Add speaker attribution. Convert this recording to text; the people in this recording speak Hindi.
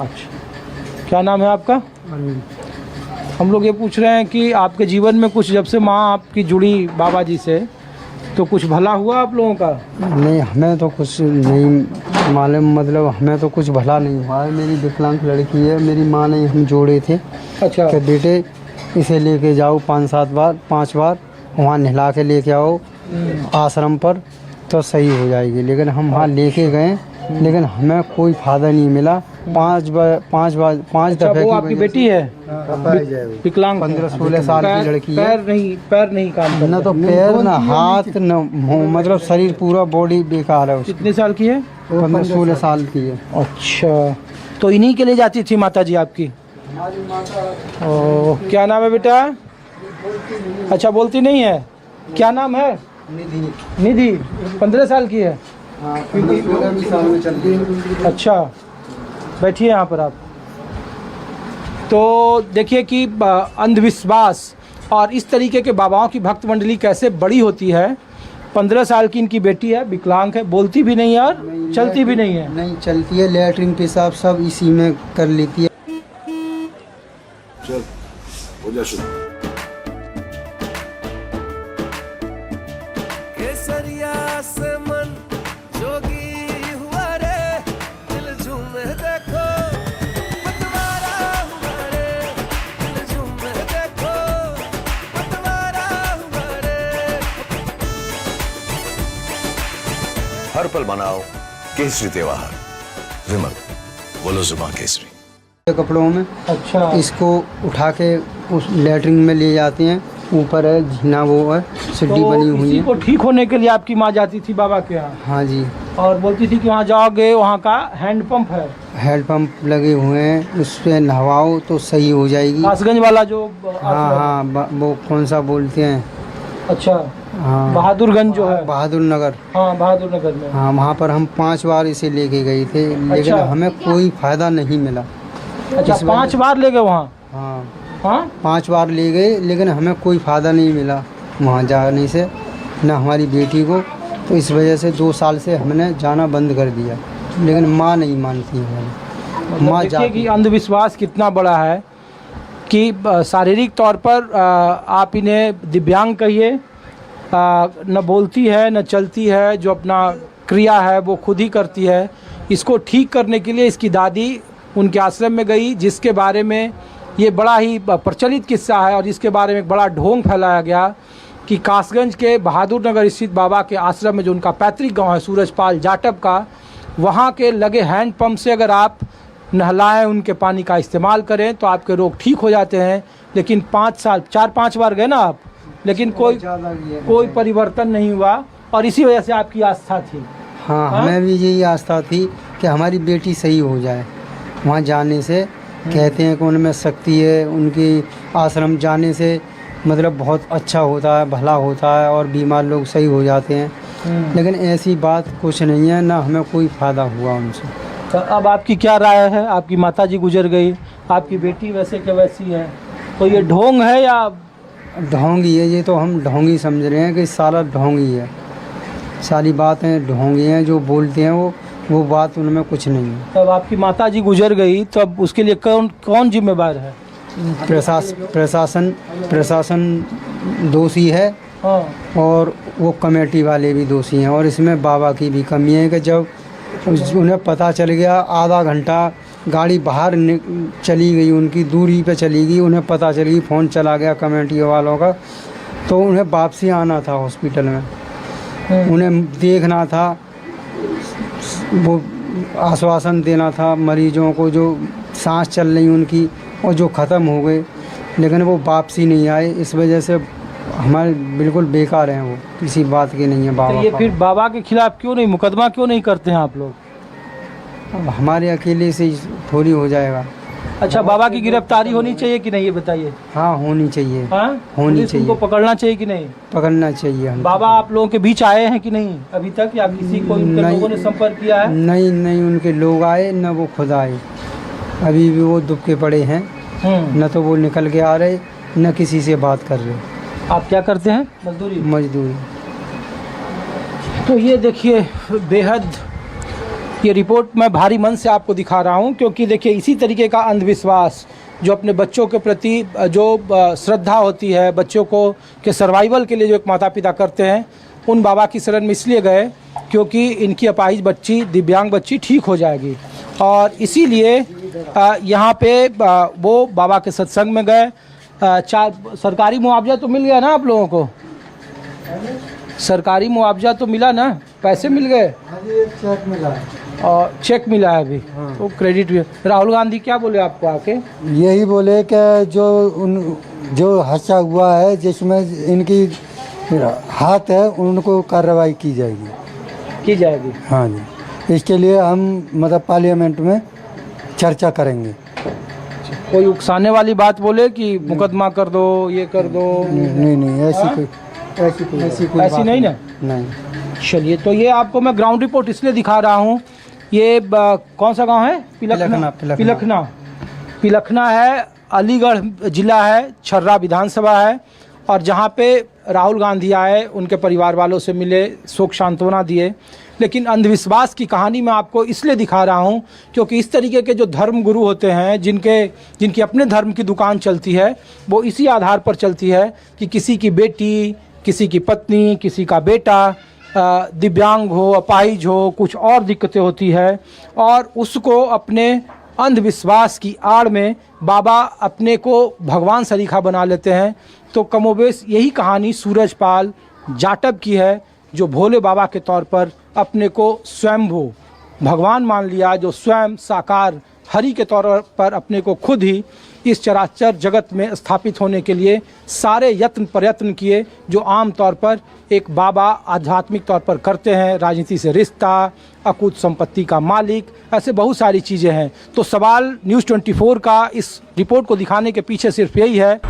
Speaker 1: अच्छा, क्या नाम है आपका? हम लोग ये पूछ रहे हैं कि आपके जीवन में कुछ, जब से माँ आपकी जुड़ी बाबा जी से, तो कुछ भला हुआ आप लोगों का?
Speaker 2: नहीं, हमें तो कुछ नहीं मालूम, मतलब हमें तो कुछ भला नहीं हुआ है। मेरी विकलांग लड़की है, मेरी माँ ने हम जोड़े थे।
Speaker 1: अच्छा।
Speaker 2: कि बेटे इसे लेके जाओ 5 बार वहाँ नहला के लेके आओ आश्रम पर, तो सही हो जाएगी। लेकिन हम वहाँ लेके गए, लेकिन हमें कोई फायदा नहीं मिला। 5 दफे
Speaker 1: वो आपकी बेटी है विकलांग,
Speaker 2: 15-16 साल की लड़की है।
Speaker 1: पैर नहीं काम करता
Speaker 2: न तो पैर न हाथ न मुँह, मतलब शरीर पूरा बॉडी बेकार है।
Speaker 1: कितने साल की है?
Speaker 2: 15-16 साल की है।
Speaker 1: अच्छा, तो इन्हीं के लिए जाती थी माता जी आपकी? ओह, क्या नाम है बेटा? अच्छा, बोलती नहीं है। क्या नाम है? निधि। 15 साल की है। अच्छा, बैठिए यहाँ पर आप। तो देखिए कि अंधविश्वास और इस तरीके के बाबाओं की भक्त मंडली कैसे बड़ी होती है। 15 साल की इनकी बेटी है, विकलांग है, बोलती भी नहीं है और चलती भी नहीं है।
Speaker 2: नहीं चलती है, लेटरिन पेशाब सब इसी में कर लेती है।
Speaker 3: चल हो जा शुरू।
Speaker 4: केसरिया से मन जोगी हुआ रे, दिल झूमे देखो पतवारा हुआ रे, दिल झूमे देखो पतवारा हुआ रे।
Speaker 3: हर पल मनाओ केसरी त्योहार। विमल, बोलो जुबान केसरी।
Speaker 2: कपड़ों में।
Speaker 1: अच्छा,
Speaker 2: इसको उठा के उस लेटरिन में ले जाते हैं। ऊपर है झीना, वो है सीढ़ी
Speaker 1: तो
Speaker 2: बनी हुई
Speaker 1: इसी
Speaker 2: है।
Speaker 1: को ठीक होने के लिए आपकी माँ जाती थी बाबा के यहाँ?
Speaker 2: हाँ जी।
Speaker 1: और बोलती थी कि वहाँ जाओगे, वहाँ का हैंडपंप है,
Speaker 2: हेडपम्प लगे हुए हैं, उस पर नहवाओ तो सही हो जाएगी।
Speaker 1: कासगंज वाला जो
Speaker 2: हाँ हाँ, वो कौन सा बोलते हैं?
Speaker 1: अच्छा,
Speaker 2: हाँ,
Speaker 1: बहादुरगंज जो है।
Speaker 2: बहादुर नगर।
Speaker 1: हाँ, बहादुर नगर में।
Speaker 2: हाँ, वहाँ पर हम 5 बार इसे लेके गए थे, लेकिन
Speaker 1: अच्छा।
Speaker 2: हमें कोई फायदा नहीं मिला।
Speaker 1: अच्छा, 5 बार ले गए वहाँ?
Speaker 2: हाँ,
Speaker 1: हाँ,
Speaker 2: 5 बार ले गए, लेकिन हमें कोई फ़ायदा नहीं मिला वहाँ जाने से, न हमारी बेटी को। तो इस वजह से 2 साल से हमने जाना बंद कर दिया, लेकिन माँ नहीं मानती है। माँ
Speaker 1: देखिए
Speaker 2: जाती
Speaker 1: कि अंधविश्वास कितना बड़ा है कि शारीरिक तौर पर आप इन्हें दिव्यांग कहिए, न बोलती है न चलती है, जो अपना क्रिया है वो खुद ही करती है। इसको ठीक करने के लिए इसकी दादी उनके आश्रम में गई, जिसके बारे में ये बड़ा ही प्रचलित किस्सा है और इसके बारे में एक बड़ा ढोंग फैलाया गया कि कासगंज के बहादुर नगर स्थित बाबा के आश्रम में, जो उनका पैतृक गांव है सूरजपाल जाटव का, वहाँ के लगे हैंडपम्प से अगर आप नहलाएं, उनके पानी का इस्तेमाल करें तो आपके रोग ठीक हो जाते हैं। लेकिन 5 साल 4-5 बार गए ना आप, लेकिन कोई परिवर्तन नहीं हुआ और इसी वजह से आपकी आस्था थी।
Speaker 2: हाँ, हमें भी यही आस्था थी कि हमारी बेटी सही हो जाए। वहाँ जाने से कहते हैं कि उनमें शक्ति है, उनकी आश्रम जाने से मतलब बहुत अच्छा होता है, भला होता है और बीमार लोग सही हो जाते हैं। लेकिन ऐसी बात कुछ नहीं है, ना हमें कोई फ़ायदा हुआ उनसे।
Speaker 1: तो अब आपकी क्या राय है? आपकी माताजी गुजर गई, आपकी बेटी वैसे के वैसी है, तो ये ढोंग है या?
Speaker 2: ढोंगी है ये, तो हम ढोंगी समझ रहे हैं कि सारा ढोंगी है। सारी बातें ढोंगी हैं, जो बोलते हैं वो बात उनमें कुछ नहीं है।
Speaker 1: तब आपकी माताजी गुजर गई, तब उसके लिए कौन जिम्मेवार है?
Speaker 2: प्रशासन दोषी है।
Speaker 1: हाँ।
Speaker 2: और वो कमेटी वाले भी दोषी हैं। और इसमें बाबा की भी कमी है कि जब उन्हें पता चल गया, आधा घंटा गाड़ी बाहर चली गई, उनकी दूरी पे चली गई, उन्हें पता चल गई, फ़ोन चला गया कमेटी वालों का, तो उन्हें वापसी आना था हॉस्पिटल में। उन्हें देखना था, वो आश्वासन देना था मरीजों को जो सांस चल रही उनकी और जो ख़त्म हो गए, लेकिन वो वापसी नहीं आए। इस वजह से हमारे बिल्कुल बेकार हैं, वो किसी बात की नहीं है। बाबा
Speaker 1: तो ये फिर बाबा के खिलाफ क्यों नहीं मुकदमा क्यों नहीं करते हैं आप लोग?
Speaker 2: अब हमारे अकेले से थोड़ी हो जाएगा।
Speaker 1: अच्छा, बाबा की गिरफ्तारी होनी चाहिए कि नहीं, ये बताइए।
Speaker 2: हाँ, होनी चाहिए।
Speaker 1: हाँ,
Speaker 2: होनी
Speaker 1: पुलिस
Speaker 2: चाहिए।
Speaker 1: उनको पकड़ना चाहिए कि नहीं?
Speaker 2: पकड़ना चाहिए। हम
Speaker 1: बाबा आप लोगों के बीच आए हैं कि नहीं अभी तक, या किसी को उनके
Speaker 2: नहीं।
Speaker 1: लोगों ने संपर्क किया है?
Speaker 2: नहीं, उनके लोग आए न वो खुद आए। अभी भी वो दुबके पड़े हैं, न तो वो निकल के आ रहे, न किसी से बात कर रहे।
Speaker 1: आप क्या करते हैं? मजदूरी।
Speaker 2: मजदूरी।
Speaker 1: तो ये देखिए, बेहद ये रिपोर्ट मैं भारी मन से आपको दिखा रहा हूँ, क्योंकि देखिए इसी तरीके का अंधविश्वास जो अपने बच्चों के प्रति जो श्रद्धा होती है, बच्चों को के सर्वाइवल के लिए जो एक माता पिता करते हैं, उन बाबा की शरण में इसलिए गए क्योंकि इनकी अपाहिज बच्ची, दिव्यांग बच्ची ठीक हो जाएगी। और इसीलिए यहाँ पे वो बाबा के सत्संग में गए। सरकारी मुआवजा तो मिल गया ना आप लोगों को? सरकारी मुआवजा तो मिला ना? पैसे मिल गए?
Speaker 2: चेक मिला
Speaker 1: और चेक मिला है अभी तो क्रेडिट भी। राहुल गांधी क्या बोले आपको आके?
Speaker 2: यही बोले कि जो हादसा हुआ है जिसमें इनकी हाथ है उनको कार्रवाई की जाएगी। हाँ जी, इसके लिए हम मतलब पार्लियामेंट में चर्चा करेंगे।
Speaker 1: कोई उकसाने वाली बात बोले कि मुकदमा कर दो, ये कर दो?
Speaker 2: नहीं, ऐसी
Speaker 1: नहीं ना?
Speaker 2: नहीं।
Speaker 1: चलिए, तो ये आपको मैं ग्राउंड रिपोर्ट इसलिए दिखा रहा हूँ। ये कौन सा गांव है? पिलखना है, अलीगढ़ जिला है, छर्रा विधानसभा है। और जहाँ पे राहुल गांधी आए, उनके परिवार वालों से मिले, शोक सांत्वना दिए। लेकिन अंधविश्वास की कहानी मैं आपको इसलिए दिखा रहा हूँ क्योंकि इस तरीके के जो धर्म गुरु होते हैं, जिनकी अपने धर्म की दुकान चलती है, वो इसी आधार पर चलती है कि किसी की बेटी, किसी की पत्नी, किसी का बेटा दिव्यांग हो, अपाहिज हो, कुछ और दिक्कतें होती है, और उसको अपने अंधविश्वास की आड़ में बाबा अपने को भगवान सरीखा बना लेते हैं। तो कमोबेश यही कहानी सूरजपाल जाटव की है, जो भोले बाबा के तौर पर अपने को स्वयंभू भगवान मान लिया, जो स्वयं साकार हरि के तौर पर अपने को खुद ही इस चराचर जगत में स्थापित होने के लिए सारे प्रयत्न किए, जो आम तौर पर एक बाबा आध्यात्मिक तौर पर करते हैं। राजनीति से रिश्ता, अकूत संपत्ति का मालिक, ऐसे बहुत सारी चीज़ें हैं। तो सवाल न्यूज़ 24 का इस रिपोर्ट को दिखाने के पीछे सिर्फ यही है